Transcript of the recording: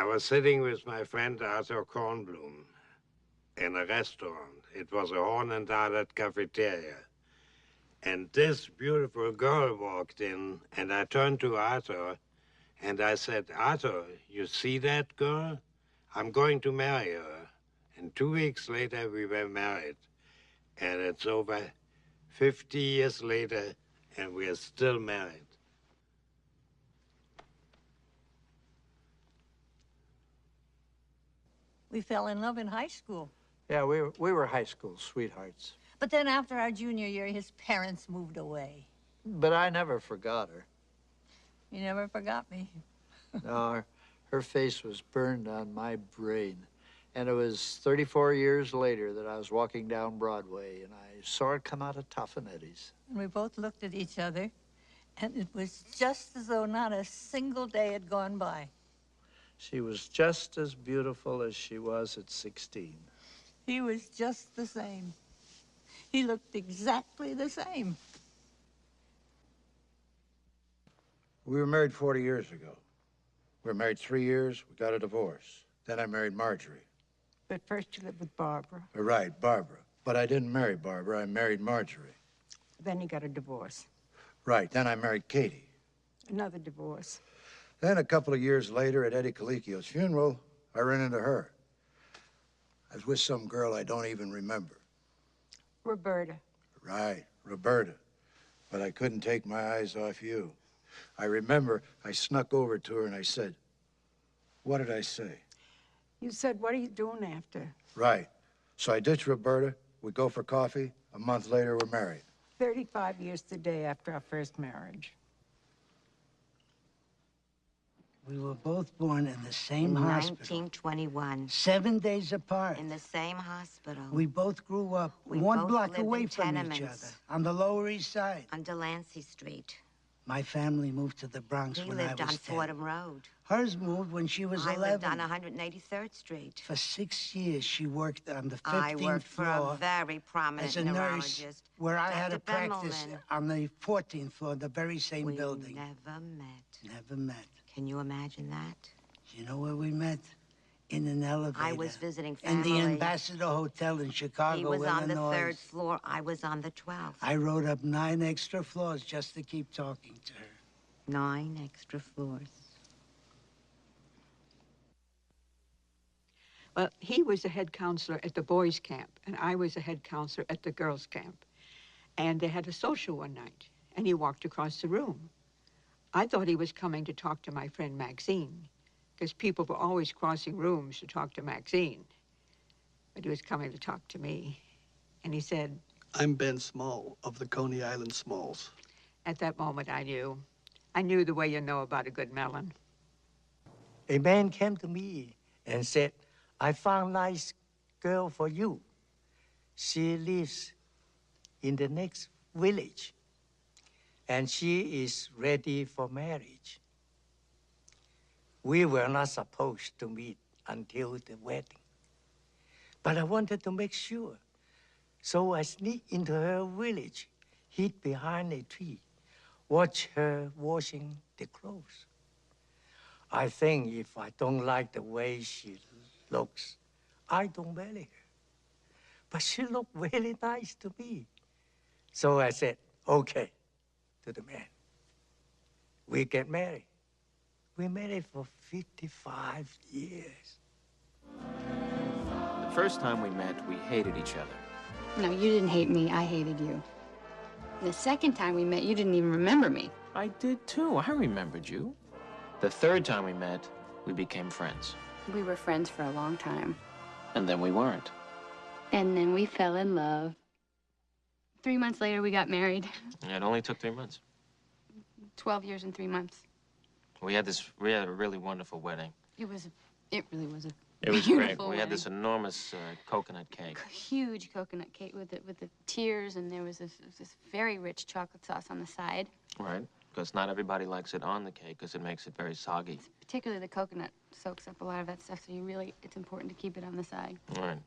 I was sitting with my friend Arthur Kornblum in a restaurant. It was a Hornendaler cafeteria. And this beautiful girl walked in, and I turned to Arthur, and I said, Arthur, you see that girl? I'm going to marry her. And 2 weeks later, we were married. And it's over 50 years later, and we're still married. We fell in love in high school. Yeah, we were high school sweethearts. But then after our junior year, his parents moved away. But I never forgot her. You never forgot me. No, her face was burned on my brain. And it was 34 years later that I was walking down Broadway, and I saw it come out of Toffanetti's. And we both looked at each other, and it was just as though not a single day had gone by. She was just as beautiful as she was at 16. He was just the same. He looked exactly the same. We were married 40 years ago. We were married 3 years, we got a divorce. Then I married Marjorie. But first you lived with Barbara. Right, Barbara. But I didn't marry Barbara, I married Marjorie. Then you got a divorce. Right, then I married Katie. Another divorce. Then a couple of years later at Eddie Colicchio's funeral, I ran into her. I was with some girl I don't even remember. Roberta. Right, Roberta. But I couldn't take my eyes off you. I remember I snuck over to her and I said, what did I say? You said, what are you doing after? Right. So I ditched Roberta, we go for coffee. A month later, we're married. 35 years today after our first marriage. We were both born in the same in hospital. 1921. 7 days apart. In the same hospital. We both grew up We one both block lived away in from each tenements. other on the Lower East Side. On Delancey Street. My family moved to the Bronx He when I was lived on 10. Fordham Road. Hers moved when she was I 11. lived on 183rd Street. For 6 years, she worked on the 15th I worked for floor a very prominent as a nurse, neurologist, where I had to Dr. practice Bimmelman. on the 14th floor, the very same We building. never met. Never met. Can you imagine that? You know where we met? In an elevator. I was visiting In family. the Ambassador Hotel in Chicago, He was on the Illinois. 3rd floor. I was on the 12th. I rode up 9 extra floors just to keep talking to her. 9 extra floors. Well, he was a head counselor at the boys' camp, and I was a head counselor at the girls' camp. And they had a social one night, and he walked across the room. I thought he was coming to talk to my friend Maxine, because people were always crossing rooms to talk to Maxine. But he was coming to talk to me. And he said, I'm Ben Small of the Coney Island Smalls. at that moment I knew. I knew the way you know about a good melon. A man came to me and said, I found a nice girl for you. She lives in the next village, and she is ready for marriage. We were not supposed to meet until the wedding, but I wanted to make sure. So I sneaked into her village, hid behind a tree, watch her washing the clothes. I think if I don't like the way she looks, I don't marry her. But she looked really nice to me. So I said, okay, to the man. We get married. We married for 55 years. The first time we met, we hated each other. No, you didn't hate me. I hated you. The second time we met, you didn't even remember me. I did too. I remembered you. The third time we met, we became friends. We were friends for a long time. And then we weren't. And then we fell in love. 3 months later, we got married. It only took 3 months. 12 years and 3 months. We had a really wonderful wedding. It really was a It was beautiful great. We had wedding. this enormous coconut cake. Huge coconut cake with the tears, and there was this very rich chocolate sauce on the side. Right. Because not everybody likes it on the cake because it makes it very soggy. Particularly the coconut soaks up a lot of that stuff, so it's important to keep it on the side. Right.